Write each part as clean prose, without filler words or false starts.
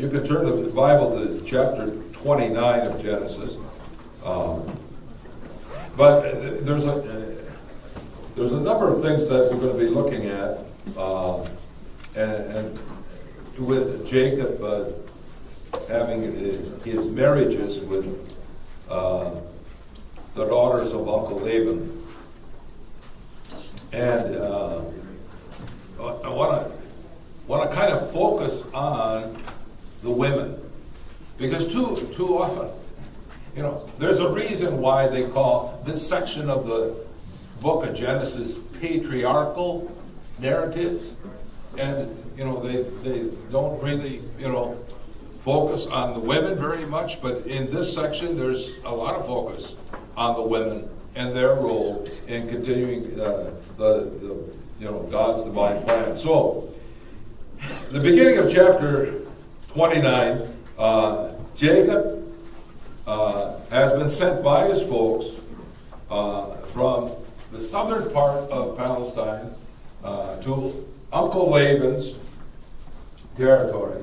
You can turn the Bible to chapter 29 of Genesis. But there's a number of things that we're going to be looking at, and with Jacob having his marriages with the daughters of Uncle Laban. And I want to kind of focus on the women, because too often, there's a reason why they call this section of the book of Genesis patriarchal narratives, and they don't really focus on the women very much, but in this section there's a lot of focus on the women and their role in continuing God's divine plan. So, the beginning of chapter 29, Jacob has been sent by his folks from the southern part of Palestine to Uncle Laban's territory.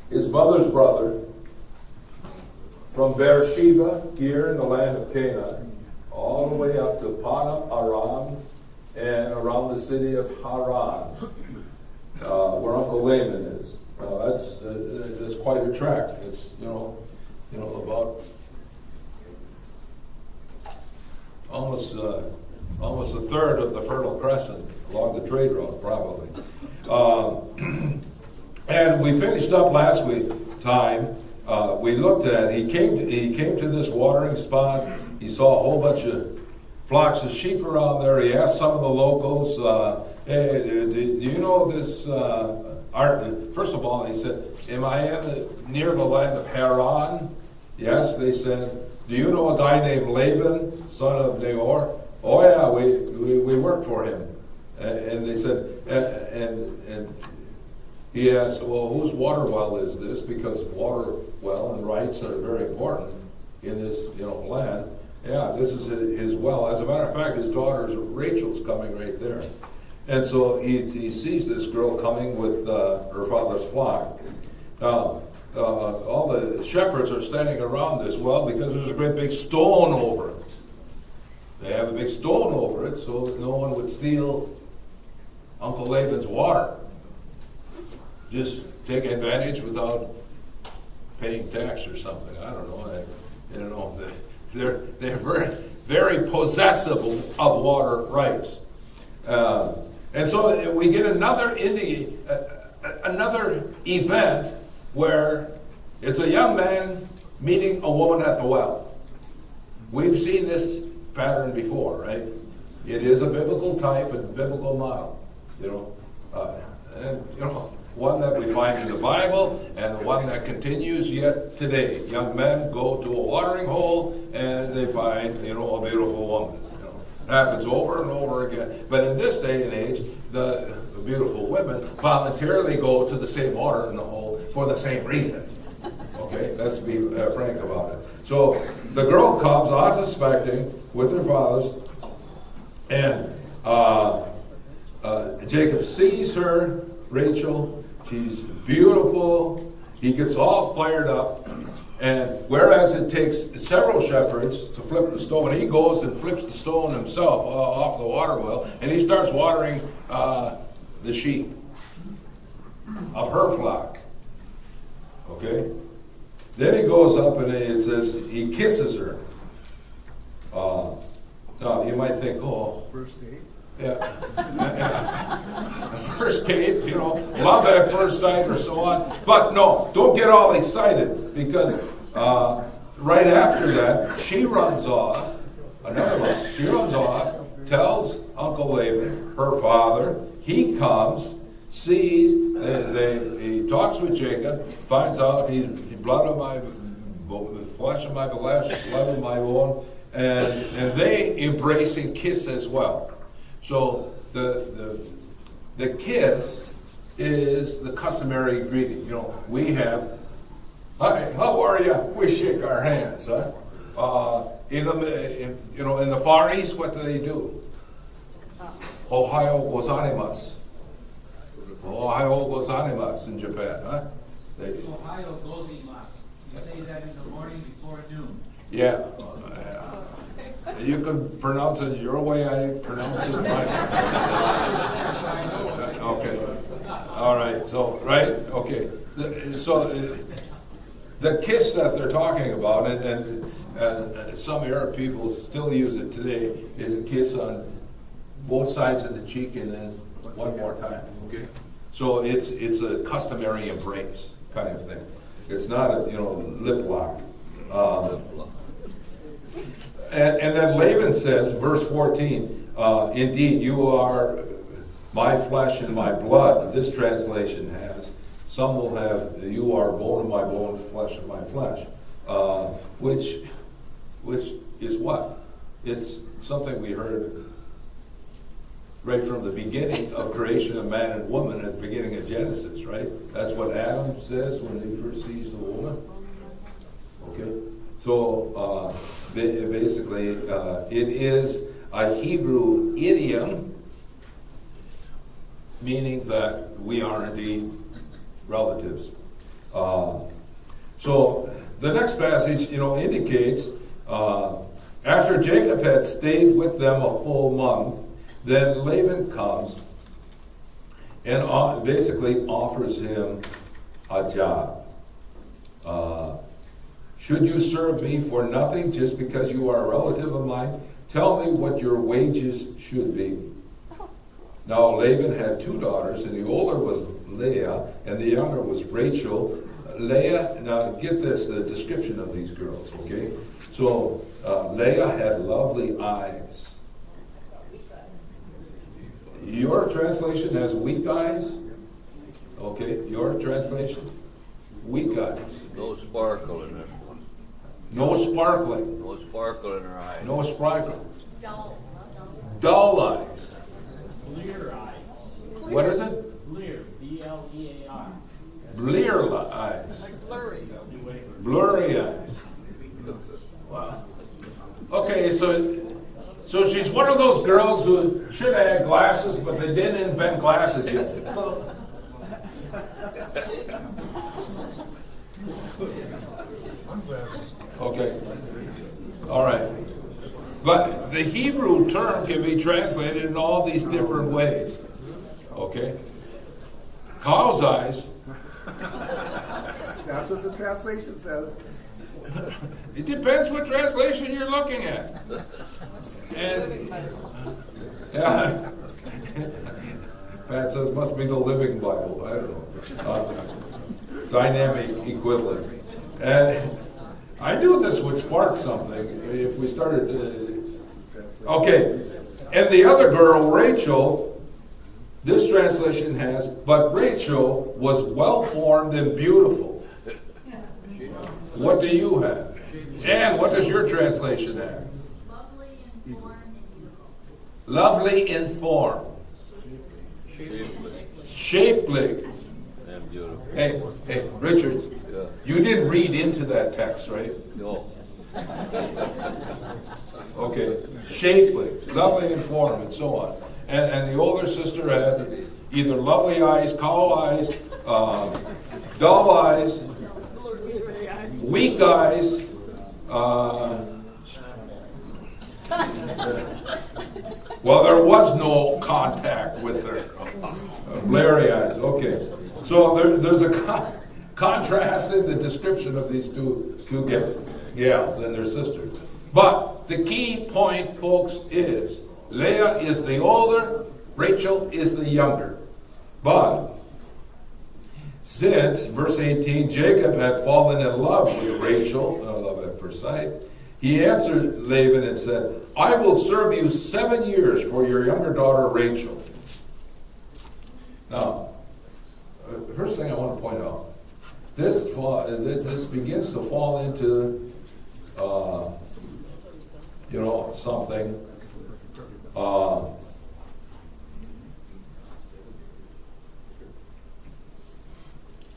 His mother's brother, from Beersheba, here in the land of Canaan, all the way up to Padan Aram and around the city of Haran, where Uncle Laban is. That's quite a track. It's about almost a third of the Fertile Crescent along the trade route, probably. And we finished up last time. We looked at, he came to this watering spot. He saw a whole bunch of flocks of sheep around there. He asked some of the locals, hey, do you know this art? First of all, he said, am I near the land of Haran? Yes, they said. Do you know a guy named Laban, son of Nahor? Oh yeah, we work for him. And they said, and he asked, well, whose water well is this? Because water well and rights are very important in this land. Yeah, this is his well. As a matter of fact, his daughter Rachel's coming right there. And so he sees this girl coming with her father's flock. Now, all the shepherds are standing around this well because there's a great big stone over it. They have a big stone over it so that no one would steal Uncle Laban's water. Just take advantage without paying tax or something. I don't know. They're very, very possessive of water rights. And so we get another event where it's a young man meeting a woman at the well. We've seen this pattern before, right? It is a biblical type and biblical model, one that we find in the Bible and the one that continues yet today. Young men go to a watering hole and they find, a beautiful woman. It happens over and over again. But in this day and age, the beautiful women voluntarily go to the same watering hole for the same reason. Okay, let's be frank about it. So the girl comes unsuspecting with her fathers, and Jacob sees her, Rachel. She's beautiful. He gets all fired up. And whereas it takes several shepherds to flip the stone, he goes and flips the stone himself off the water well, and he starts watering the sheep of her flock. Okay? Then he goes up and it says he kisses her. Now you might think, first date. Yeah. First date, love at first sight or so on. But no, don't get all excited, because right after that, she runs off, tells Uncle Laban, her father. He comes, sees, he talks with Jacob, finds out he's blood of my flesh of my flesh, blood of my bone, and they embrace and kiss as well. So the kiss is the customary greeting. We have, hi, how are you? We shake our hands. Huh? In the Far East, what do they do? Ohio gozaimasu. Ohio gozaimasu in Japan, huh? Ohio gozaimasu. You say that in the morning before noon. Yeah. You can pronounce it your way, I pronounce it my Okay. All right, so, right, okay. So, the kiss that they're talking about, and some Arab people still use it today, is a kiss on both sides of the cheek and then one more time, okay? So it's a customary embrace kind of thing. It's not a, lip lock. And then Laban says, verse 14, indeed, you are my flesh and my blood. This translation has. Some will have, you are bone of my bone, flesh of my flesh. Which is what? It's something we heard right from the beginning of creation of man and woman at the beginning of Genesis, right? That's what Adam says when he first sees the woman. Okay? So, basically, it is a Hebrew idiom, meaning that we are indeed relatives. So, the next passage, indicates, after Jacob had stayed with them a full month, then Laban comes and basically offers him a job. Should you serve me for nothing just because you are a relative of mine? Tell me what your wages should be. Now Laban had two daughters, and the older was Leah, and the younger was Rachel. Leah, now get this, the description of these girls, okay? So Leah had lovely eyes. Your translation has weak eyes. Okay, your translation? Weak eyes. No sparkle in this one. No sparkling. No sparkle in her eye. No sparkle. Dull. Dull eyes. Clear eyes. What is it? Clear. B-L-E-A-R. Blear eyes. Blurry. Blurry eyes. Wow. Okay, so she's one of those girls who should have had glasses, but they didn't invent glasses yet. So, okay. All right. But the Hebrew term can be translated in all these different ways. Okay? Cow's eyes. That's what the translation says. It depends what translation you're looking at. And yeah, Pat says must be the Living Bible. I don't know. Dynamic equivalent. And I knew this would spark something if we started. Okay, and the other girl, Rachel, this translation has, but Rachel was well formed and beautiful. What do you have? And what does your translation have? Lovely in form and beautiful. Lovely in form. Shapely. And beautiful. Hey, Richard, Yeah. you didn't read into that text, right? No. Okay. Shapely, lovely in form, and so on. And the older sister had either lovely eyes, cow eyes, dull eyes, weak eyes, well, there was no contact with her. Blurry eyes, okay. So there's a contrast in the description of these two gals and their sisters. But the key point, folks, is Leah is the older, Rachel is the younger. But since, verse 18, Jacob had fallen in love with Rachel, love at first sight, he answered Laban and said, I will serve you 7 years for your younger daughter Rachel. Now, first thing I want to point out, this begins to fall into, something.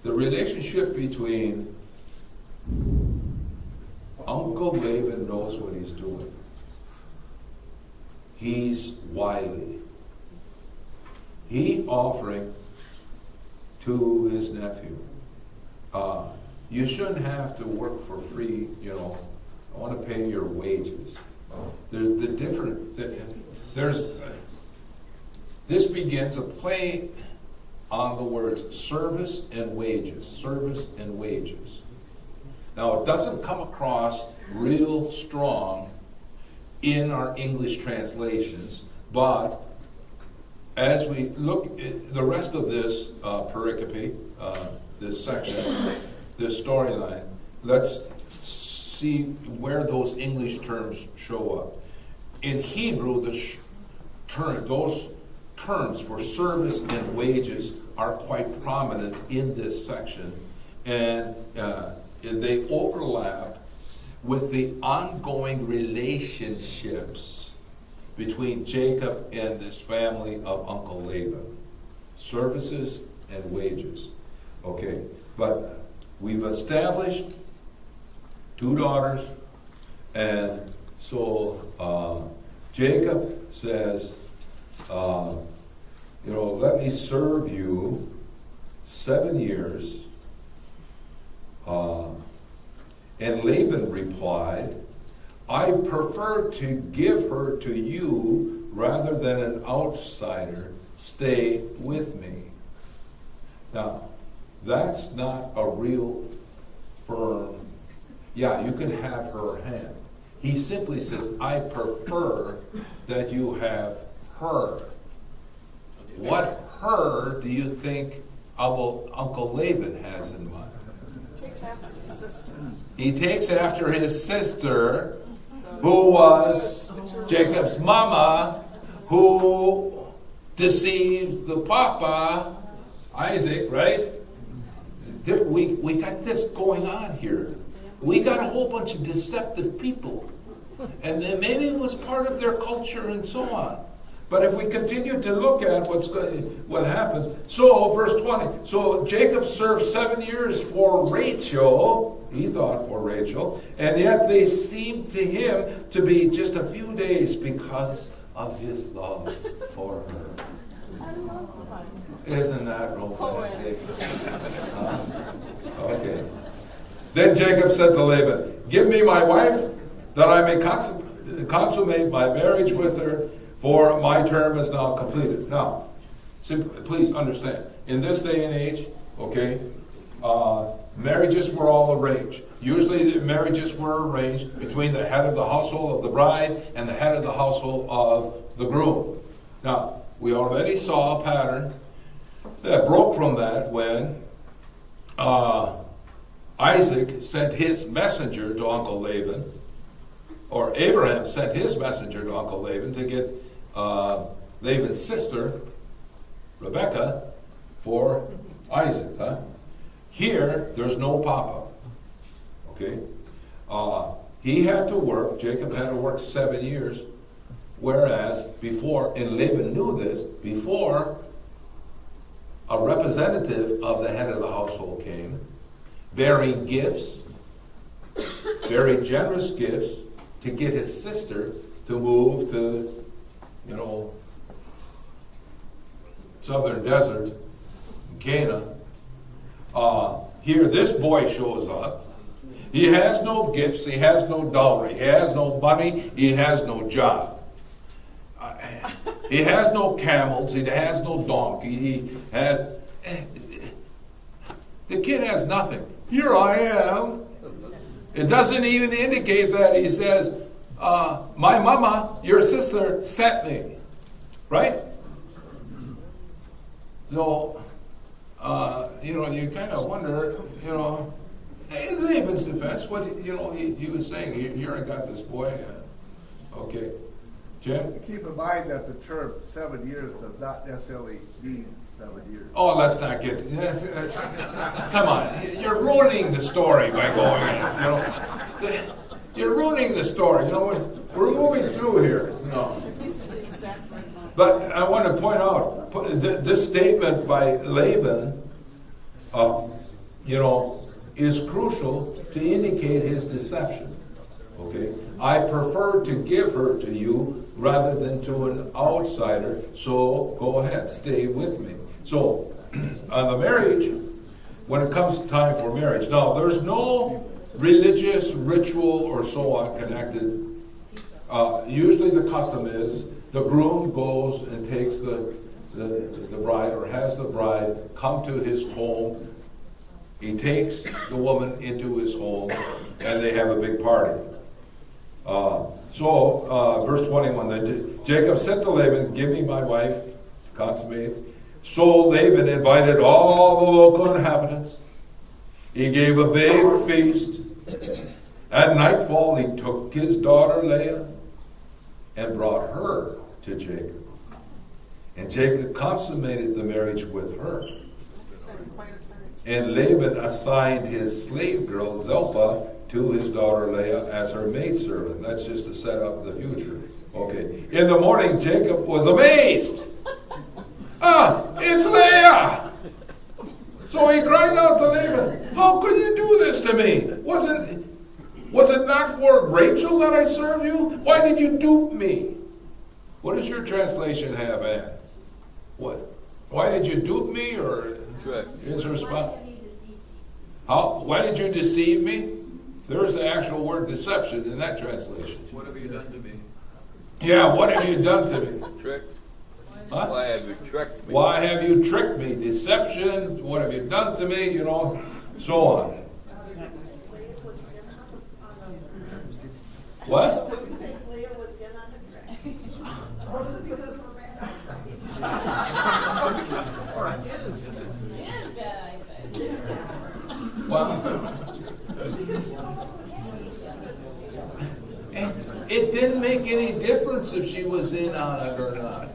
The relationship between Uncle Laban knows what he's doing. He's wily. He offering to his nephew. You shouldn't have to work for free, I want to pay your wages. This begins to play on the words service and wages, service and wages. Now, it doesn't come across real strong in our English translations, but as we look at the rest of this pericope, this section, this storyline, let's see where those English terms show up. In Hebrew, those terms for service and wages are quite prominent in this section, and they overlap with the ongoing relationships between Jacob and this family of Uncle Laban. Services and wages. Okay, but we've established 2 daughters, and so Jacob says, let me serve you 7 years. And Laban replied, I prefer to give her to you rather than an outsider. Stay with me. Now, that's not a real firm, you can have her hand. He simply says, I prefer that you have her. What her do you think Uncle Laban has in mind? Takes after his sister. He takes after his sister, who was Jacob's mama, who deceived the papa, Isaac, right? We got this going on here. We got a whole bunch of deceptive people. And then maybe it was part of their culture and so on. But if we continue to look at what happens, so verse 20, so Jacob served 7 years for Rachel, he thought for Rachel, and yet they seemed to him to be just a few days because of his love for her. Isn't that romantic? Okay. Then Jacob said to Laban, give me my wife, that I may consummate my marriage with her, for my term is now completed. Now, please understand, in this day and age, marriages were all arranged. Usually the marriages were arranged between the head of the household of the bride and the head of the household of the groom. Now, we already saw a pattern that broke from that when Isaac sent his messenger to Uncle Laban, or Abraham sent his messenger to Uncle Laban to get Laban's sister, Rebekah, for Isaac. Here, there's no papa. Okay? He had to work, Jacob had to work 7 years, whereas before, and Laban knew this, before a representative of the head of the household came, bearing gifts, very generous gifts, to get his sister to move to, southern desert, Canaan. Here, this boy shows up. He has no gifts, he has no dowry, he has no money, he has no job. He has no camels, he has no donkey, the kid has nothing. Here I am. It doesn't even indicate that. He says, my mama, your sister, sent me. Right? So, you kind of wonder, in Laban's defense, what, he was saying, here I got this boy. Okay. Jim? Keep in mind that the term 7 years does not necessarily mean 7 years. Oh, let's not get. Come on, you're ruining the story by going in. You're ruining the story. We're moving through here. No. But I want to point out this statement by Laban, is crucial to indicate his deception. Okay, I prefer to give her to you rather than to an outsider. So go ahead, stay with me. So on the marriage, when it comes time for marriage. Now, there's no religious ritual or so on connected. Usually the custom is the groom goes and takes the bride, or has the bride come to his home. He takes the woman into his home, and they have a big party. Verse 21, then Jacob said to Laban, give me my wife, consummate. So Laban invited all the local inhabitants. He gave a big feast. At nightfall, he took his daughter Leah and brought her to Jacob. And Jacob consummated the marriage with her. And Laban assigned his slave girl Zilpah to his daughter Leah as her maidservant. That's just to set up the future. Okay. In the morning, Jacob was amazed. It's Leah! So he cried out to Laban, how could you do this to me? Was it not for Rachel that I served you? Why did you dupe me? What does your translation have, Ann? What? Why did you dupe me, or Trick. his Why response? have you deceived me? How? Why did you deceive me? There's the actual word deception in that translation. What have you done to me? Yeah, what have you done to me? Trick. Huh? Why have you tricked me? Why have you tricked me? Deception, what have you done to me, so on. What? Well, it didn't make any difference if she was in on it or not.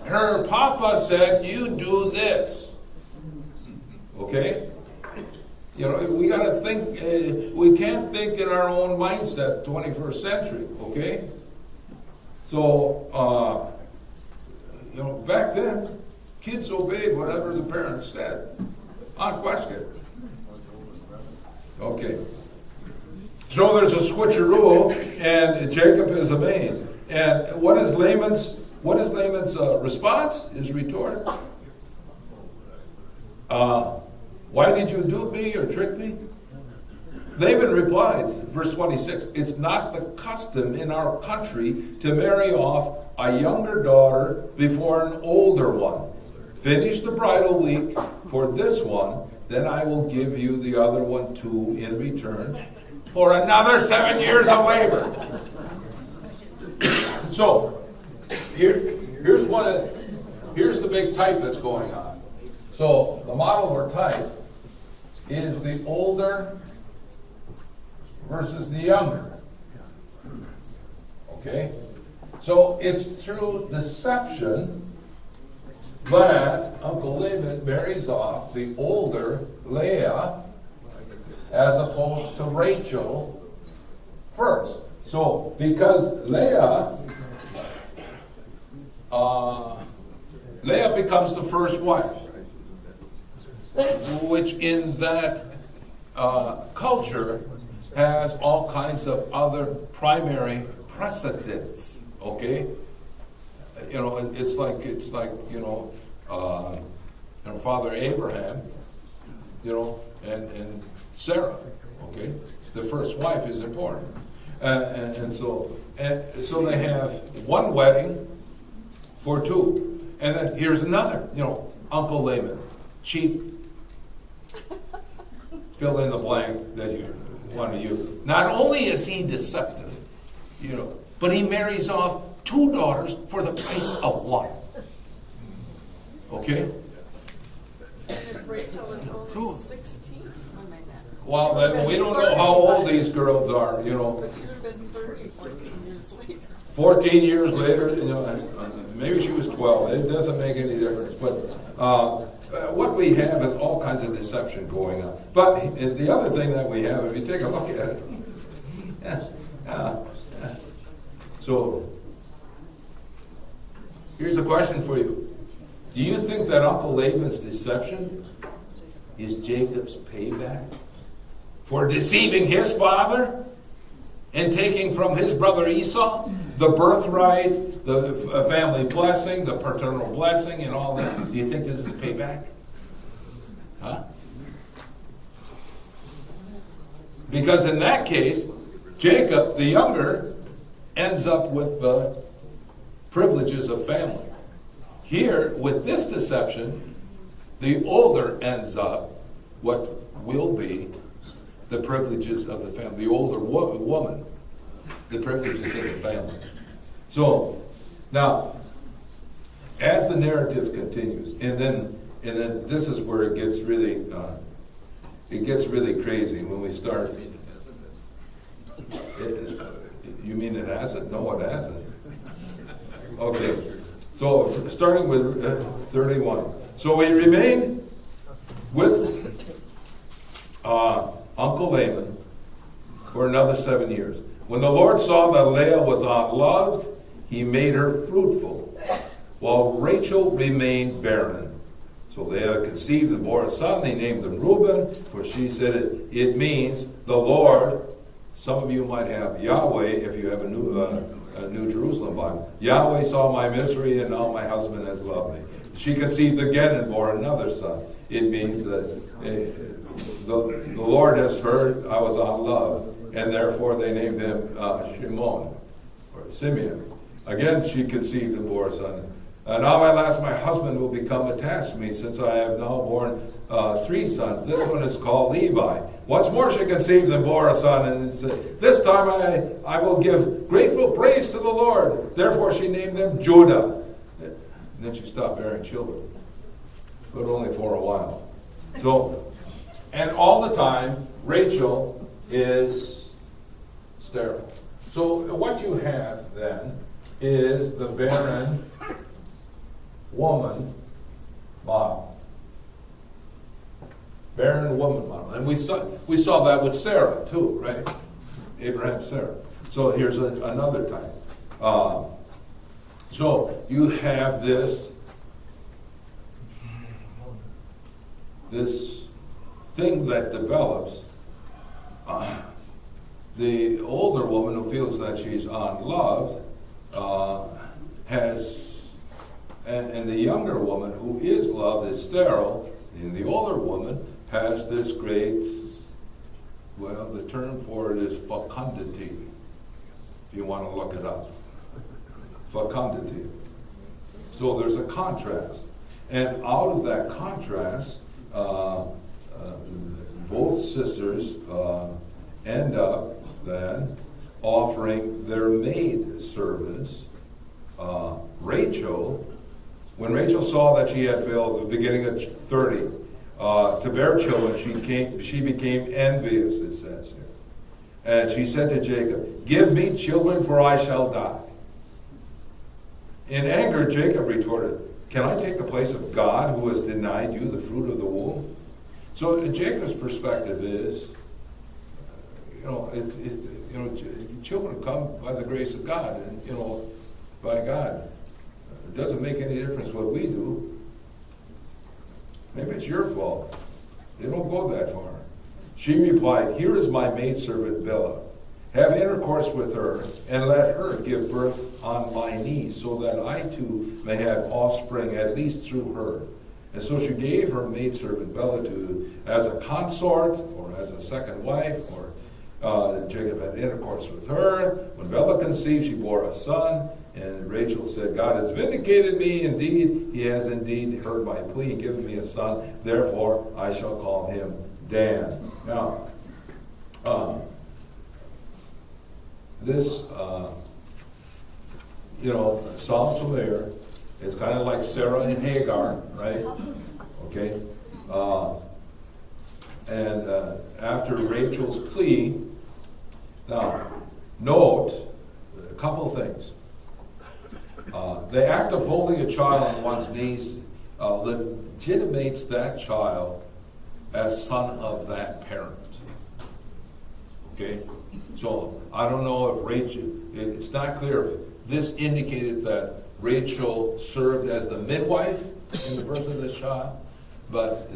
Her papa said, you do this. Okay? We got to think, we can't think in our own mindset, 21st century, okay? So, back then, kids obeyed whatever the parents said, unquestioned. Okay. So there's a switcheroo, and Jacob is amazed. And what is Laban's response? His retort? Why did you dupe me or trick me? Laban replied, verse 26, it's not the custom in our country to marry off a younger daughter before an older one. Finish the bridal week for this one, then I will give you the other one too in return for another 7 years of labor. So, here's the big type that's going on. So, the model or type is the older versus the younger. Okay? So it's through deception that Uncle Laban marries off the older Leah as opposed to Rachel first. So because Leah becomes the first wife, which in that culture has all kinds of other primary precedents. Okay, it's like Father Abraham, and Sarah. Okay, the first wife is important, and so they have one wedding for two, and then here's another. Uncle Laban, cheap. Fill in the blank that you want to use. Not only is he deceptive, but he marries off two daughters for the price of one. Okay? If Rachel was only 16 when they met. Well, then we don't know how old these girls are, But she would have been 30, 14 years later. 14 years later, maybe she was 12. It doesn't make any difference. But what we have is all kinds of deception going on. But the other thing that we have, if you take a look at it, so here's a question for you. Do you think that Uncle Laban's deception is Jacob's payback for deceiving his father and taking from his brother Esau The birthright, the family blessing, the paternal blessing, and all that. Do you think this is payback? Huh? Because in that case, Jacob, the younger, ends up with the privileges of family. Here, with this deception, the older ends up what will be the privileges of the family. The older woman, the privileges of the family. So, now, as the narrative continues, and then this is where it gets really crazy when we start. You mean it hasn't? No, it hasn't. Okay, so starting with 31. So we remain with Uncle Laban for another 7 years. When the Lord saw that Leah was unloved, he made her fruitful, while Rachel remained barren. So Leah conceived and bore a son. They named him Reuben, for she said it means the Lord. Some of you might have Yahweh if you have a New Jerusalem Bible. Yahweh saw my misery, and now my husband has loved me. She conceived again and bore another son. It means that the Lord has heard I was unloved, and therefore they named him Shimon, or Simeon. Again, she conceived and bore a son. Now at last my husband will become attached to me, since I have now borne 3 sons. This one is called Levi. Once more she conceived and bore a son, and said, this time I will give grateful praise to the Lord. Therefore she named him Judah. And then she stopped bearing children, but only for a while. So, and all the time, Rachel is sterile. So what you have then is the barren woman model. Barren woman model. And we saw that with Sarah too, right? Abraham, Sarah. So here's another type. So you have this thing that develops. The older woman who feels that she's unloved and the younger woman who is loved is sterile, and the older woman has this great, well, the term for it is fecundity, if you want to look it up. Fecundity. So there's a contrast. And out of that contrast, both sisters end up then offering their maid servants. Rachel, when Rachel saw that she had failed at the beginning of 30 to bear children, she became envious, it says here. And she said to Jacob, give me children, for I shall die. In anger, Jacob retorted, can I take the place of God who has denied you the fruit of the womb? So Jacob's perspective is, children come by the grace of God, and by God. It doesn't make any difference what we do. Maybe it's your fault. They don't go that far. She replied, here is my maidservant Bilhah. Have intercourse with her, and let her give birth on my knees, so that I too may have offspring, at least through her. And so she gave her maidservant Bilhah as a consort, or as a second wife, or Jacob had intercourse with her. When Bilhah conceived, she bore a son. And Rachel said, God has vindicated me. Indeed, he has indeed heard my plea and given me a son. Therefore, I shall call him Dan. Now, this, sounds familiar. It's kind of like Sarah and Hagar, right? Okay. And after Rachel's plea, now, note a couple of things. The act of holding a child on one's knees legitimates that child as son of that parent. Okay? So, I don't know if Rachel, it's not clear. This indicated that Rachel served as the midwife in the birth of this child. but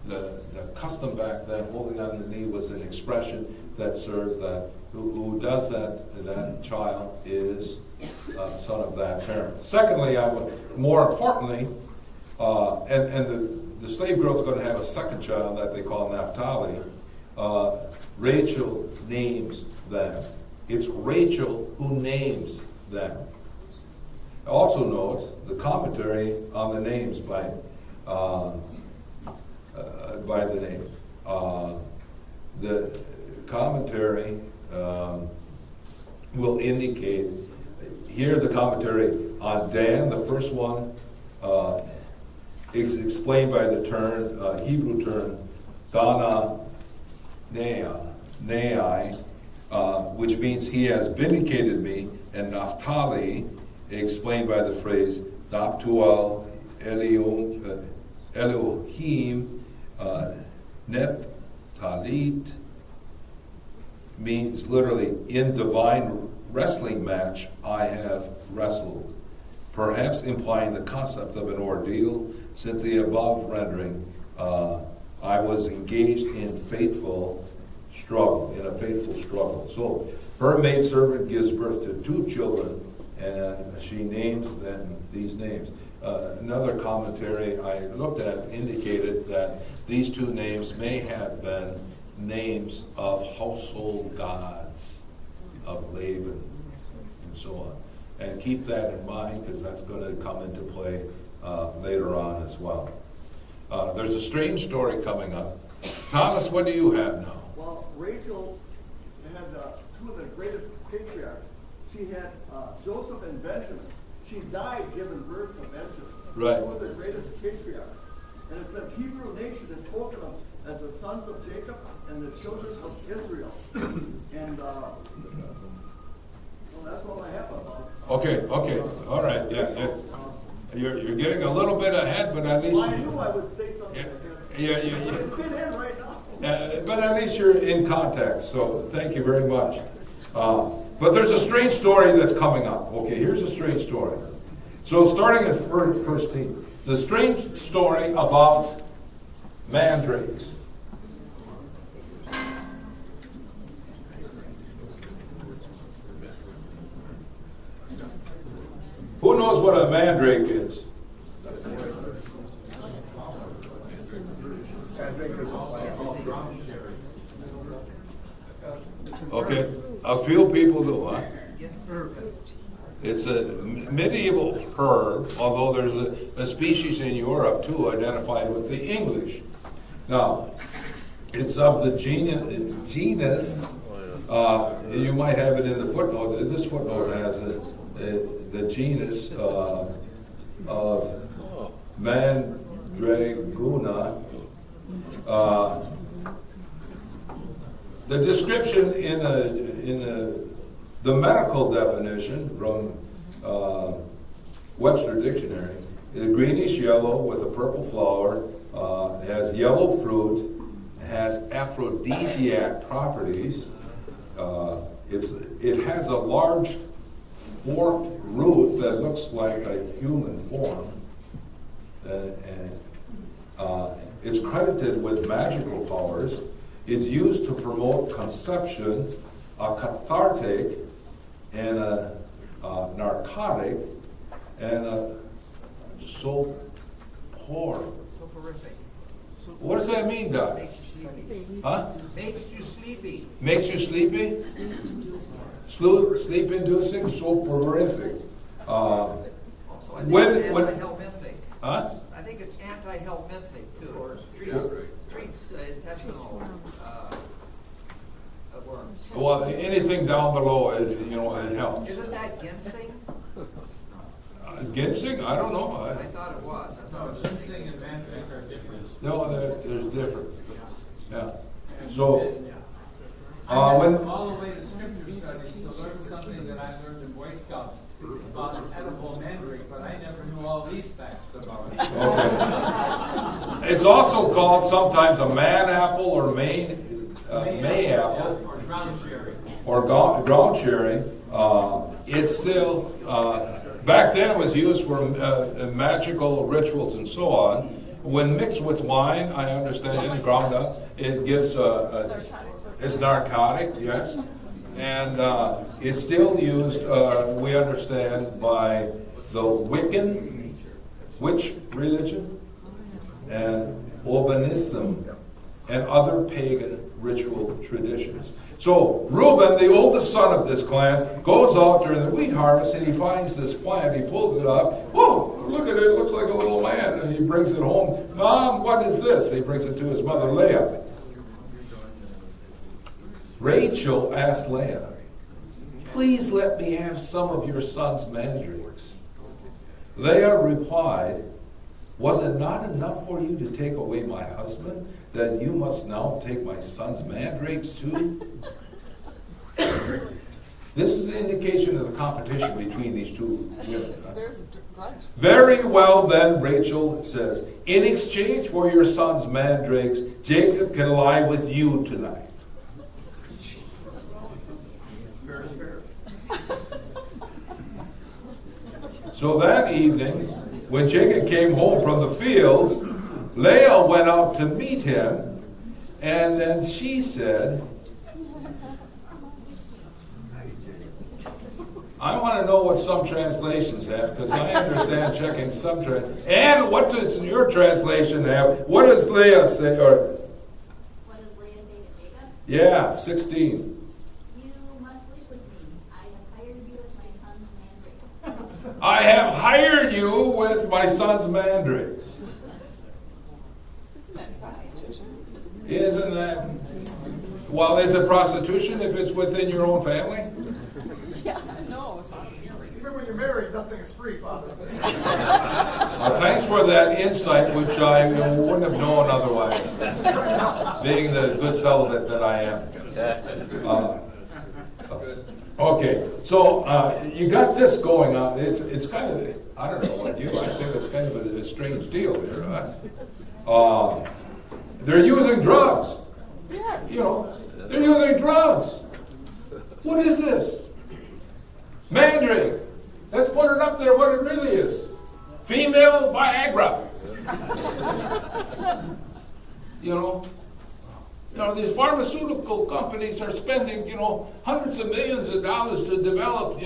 the custom back then, holding on the knee, was an expression that served that, who does that child is son of that parent. Secondly, more importantly, and the slave girl's going to have a second child that they call Naphtali. Rachel names them. It's Rachel who names them. Also note the commentary on the names by the name. The commentary will indicate, here the commentary on Dan, the first one, is explained by the term, Hebrew term, Dana Nei, which means he has vindicated me, and Naphtali, explained by the phrase, Naptual Elohim Neptalit, means literally, in divine wrestling match I have wrestled, perhaps implying the concept of an ordeal, since the above rendering, I was engaged in a faithful struggle. So her maidservant gives birth to 2 children, and she names them these names. Another commentary I looked at indicated that these 2 names may have been names of household gods of Laban and so on. And keep that in mind, because that's going to come into play later on as well. There's a strange story coming up. Thomas, what do you have now? Well, Rachel had 2 of the greatest patriarchs. She had Joseph and Benjamin. She died giving birth to Benjamin. Right. 2 of the greatest patriarchs. And it says Hebrew nation is spoken of as the sons of Jacob and the children of Israel. And well, that's all I have about. Okay, all right, yeah. You're getting a little bit ahead, but at least. Well, I knew I would say something. Yeah. It fit in right now. But at least you're in context, so thank you very much. But there's a strange story that's coming up. Okay, here's a strange story. So starting at first team, the strange story about mandrakes. Who knows what a mandrake is? Okay, a few people do, huh? It's a medieval herb, although there's a species in Europe too identified with the English. Now, it's of the genus, you might have it in the footnote. This footnote has the genus of Mandraguna. The description in the medical definition from Webster Dictionary is greenish yellow with a purple flower, has yellow fruit, has aphrodisiac properties. It has a large forked root that looks like a human form. It's credited with magical powers. It's used to promote conception, a cathartic, and a narcotic, and a soporific. What does that mean, Doc? Makes you sleepy. Huh? Makes you sleepy. Makes you sleepy? Sleep-inducing, soporific. Also, I think When- it's when- anti-helminthic. Huh? I think it's anti-helminthic too, or treats intestinal worms. Well, anything down below, it helps. Isn't that ginseng? Ginseng? I don't know. I thought it was. I thought it was. Ginseng and mandrake are different. No, there's different. Yeah. And So, then, I when- went all the way to scripture studies to learn something that I learned in Boy Scouts about an edible mandrake, but I never knew all these facts about it. Okay. It's also called sometimes a man apple or May apple Or ground cherry. or ground cherry. It's still, back then it was used for magical rituals and so on. when mixed with wine, I understand, ground up, it gives, it's narcotic, yes. And it's still used, we understand, by the Wiccan, witch religion, and Obanism, and other pagan ritual traditions. So Reuben, the oldest son of this clan, goes out during the wheat harvest and he finds this plant. He pulls it up. Whoa, look at it. It looks like a little man. And he brings it home. Mom, what is this? And he brings it to his mother, Leah. Rachel asked Leah, please let me have some of your son's mandrakes. Leah replied, was it not enough for you to take away my husband, that you must now take my son's mandrakes too? This is an indication of the competition between these two women. There's right. Very well then, Rachel says, in exchange for your son's mandrakes, Jacob can lie with you tonight. So that evening, when Jacob came home from the fields, Leah went out to meet him, and then she said, I want to know what some translations have, because I understand checking some translations. And what does your translation have? What does Leah say? Or What does Leah say to Jacob? yeah, 16. You must sleep with me. I I have hired you with my son's mandrakes. have hired you with my son's mandrakes. Isn't that prostitution? Isn't that? Well, is it prostitution if it's within your own family? Yeah, no, it's not really. Even when you're married, nothing is free, Father. Thanks for that insight, which I wouldn't have known otherwise, being the good celibate that I am. Okay, so you got this going on. It's kind of, I don't know what you, I think it's kind of a strange deal here. They're using drugs. Yes. You know, they're using drugs. What is this? Mandrake. Let's put it up there what it really is. Female Viagra. You know, these pharmaceutical companies are spending, hundreds of millions of dollars to develop,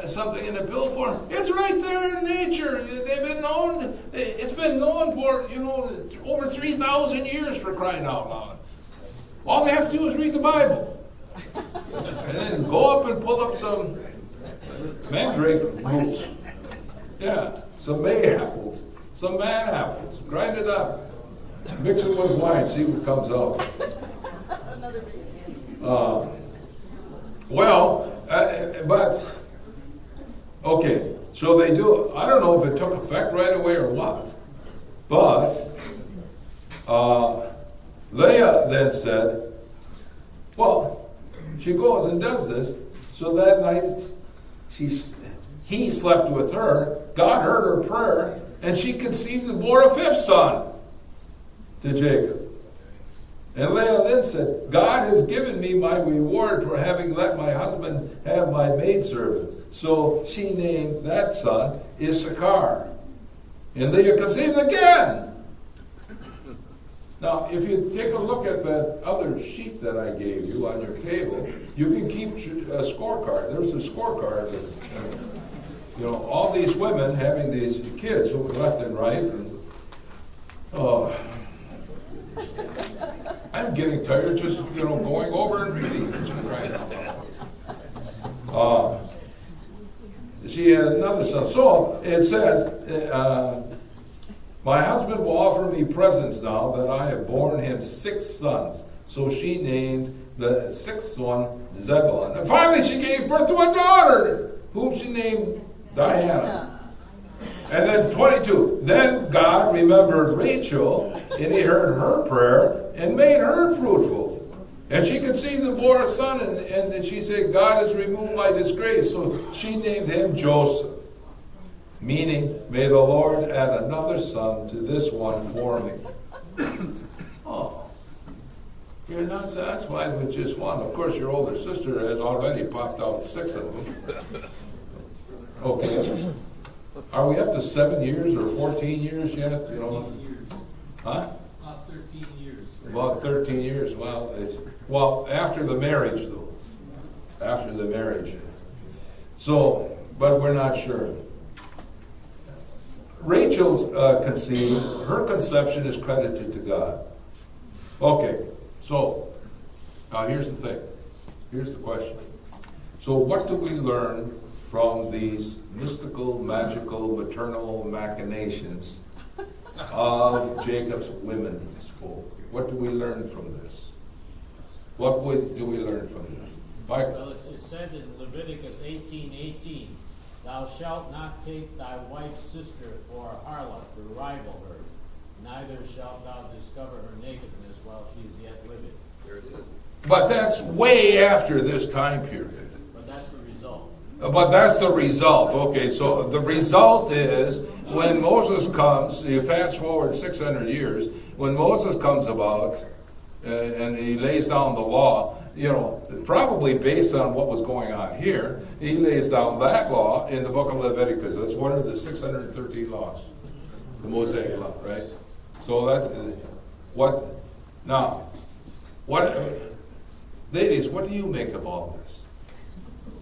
something in a pill form. It's right there in nature. They've been known, it's been known for, over 3,000 years, for crying out loud. All they have to do is read the Bible. And then go up and pull up some mandrake roots. Yeah, some mayhapples, some man apples. Grind it up. Mix it with wine, see what comes out. Another baby. But, okay, so they do, I don't know if it took effect right away or what, but Leah then said, well, she goes and does this, so that night he slept with her, God heard her prayer, and she conceived and bore a fifth son to Jacob. And Leah then said, God has given me my reward for having let my husband have my maidservant. So she named that son Issachar. And Leah conceived again. Now, if you take a look at that other sheet that I gave you on your table, you can keep a scorecard. There's a scorecard of, all these women having these kids who were left and right. And, I'm getting tired just, going over and reading this right now. She had another son. So it says, my husband will offer me presents now that I have borne him 6 sons. So she named the 6th one Zebulun. And finally she gave birth to a daughter, whom she named Diana. And then 22. Then God remembered Rachel, and he heard her prayer and made her fruitful. And she conceived and bore a son, and she said, God has removed my disgrace. So she named him Joseph, meaning, may the Lord add another son to this one for me. Oh, you're not satisfied with just one. Of course, your older sister has already popped out 6 of them. Okay. Are we up to 7 years or 14 years yet? years. About 13 years, well, after the marriage though. After the marriage. So, but we're not sure. Rachel's conceived, her conception is credited to God. Okay, so, now here's the thing. Here's the question. So what do we learn from these mystical, magical, maternal machinations of Jacob's women's folk? What do we learn from this? What do we learn from this? Michael? Well, it said in Leviticus 18:18, "Thou shalt not take thy wife's sister for a harlot to rival her, neither shalt thou discover her nakedness while she is yet living." There it is. But that's way after this time period. But that's the result. But that's the result. Okay, so the result is when Moses comes, you fast forward 600 years, when Moses comes about and he lays down the law, you know, probably based on what was going on here, he lays down that law in the book of Leviticus. That's one of the 613 laws, the Mosaic law, right? So that's what, now, what, ladies, what do you make of all this?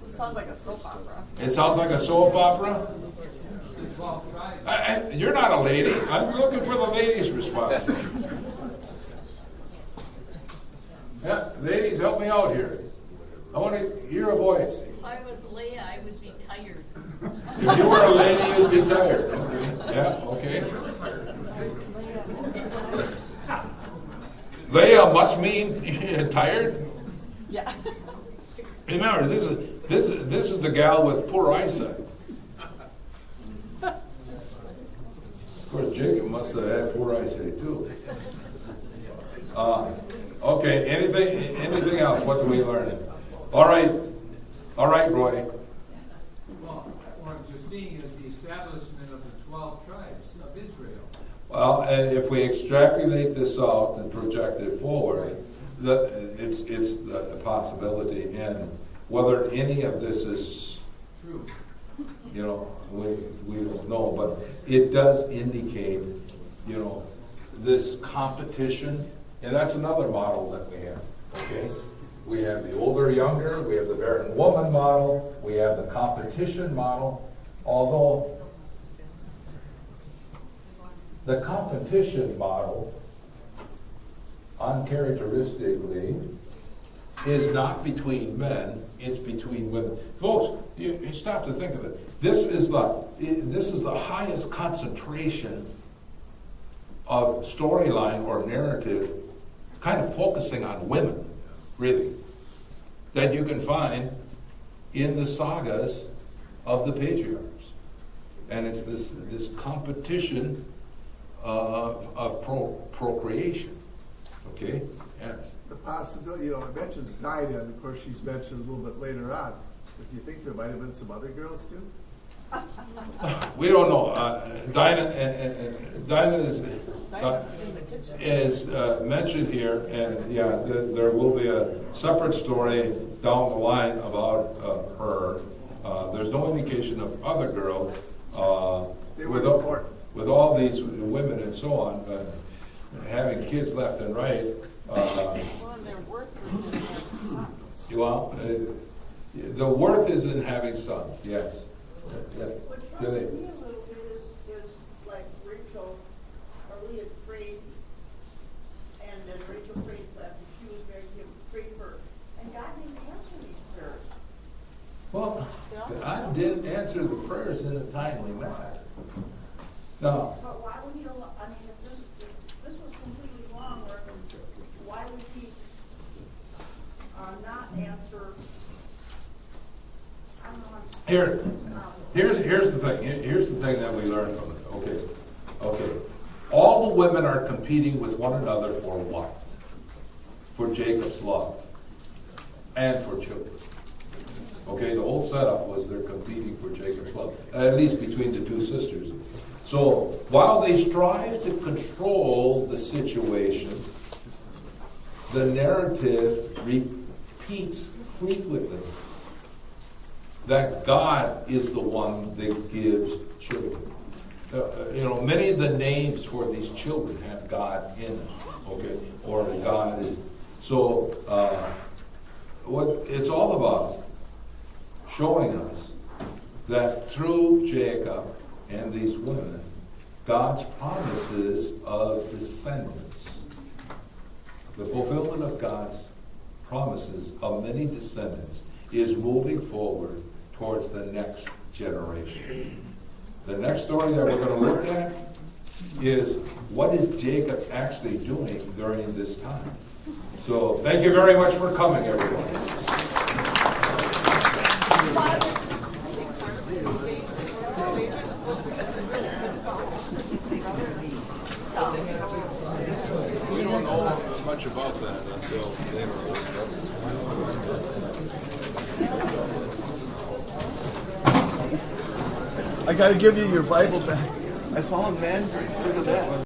It sounds like a soap opera. It sounds like a soap opera? The 12 tribes. You're not a lady. I'm looking for the ladies' response. Yeah, ladies, help me out here. I want to hear a voice. If I was Leah, I would be tired. If you were a lady, you'd be tired. Okay. Yeah, okay. Leah must mean tired. Yeah. Remember, this is the gal with poor eyesight. Of course, Jacob must have had poor eyesight too. Okay, anything else? What do we learn? All right, Roy. Well, what you're seeing is the establishment of the 12 tribes of Israel. Well, and if we extrapolate this out and project it forward, it's the possibility, and whether any of this is True. you know, we don't know, but it does indicate, you know, this competition, and that's another model that we have, okay? We have the older, younger, we have the barren woman model, we have the competition model, although the competition model, uncharacteristically, is not between men, it's between women. Folks, you stop to think of it. This is the highest concentration of storyline or narrative kind of focusing on women, really, that you can find in the sagas of the patriarchs. And it's this competition of procreation. Okay? Yes. The possibility, it mentions Dinah, and of course she's mentioned a little bit later on. But do you think there might have been some other girls too? We don't know. Dinah is mentioned here, and yeah, there will be a separate story down the line about her. There's no indication of other girls They were important. with all these women and so on, having kids left and right. Well, and their worth was in having sons. Well, the worth is in having sons. Yes. Yeah. What Do they- troubles me a little bit is like Rachel, or Leah prayed, and then Rachel prayed after she was married, prayed for, and God didn't answer these prayers. Well, God didn't answer the prayers in a timely manner. No. But why would he allow, I mean, if this was completely wrong, or why would he, not answer? I don't know. Here's the thing. Here's the thing that we learned from it. Okay. All the women are competing with one another for what? For Jacob's love and for children. Okay, the whole setup was they're competing for Jacob's love, at least between the two sisters. So while they strive to control the situation, the narrative repeats frequently that God is the one that gives children. Many of the names for these children have God in them. okay, or God is. So, what it's all about, showing us that through Jacob and these women, God's promises of descendants, the fulfillment of God's promises of many descendants is moving forward towards the next generation. The next story that we're going to look at is what is Jacob actually doing during this time. So thank you very much for coming, everyone. We don't know much about that until later. I gotta give you your Bible back. I found Mandrake, look at that.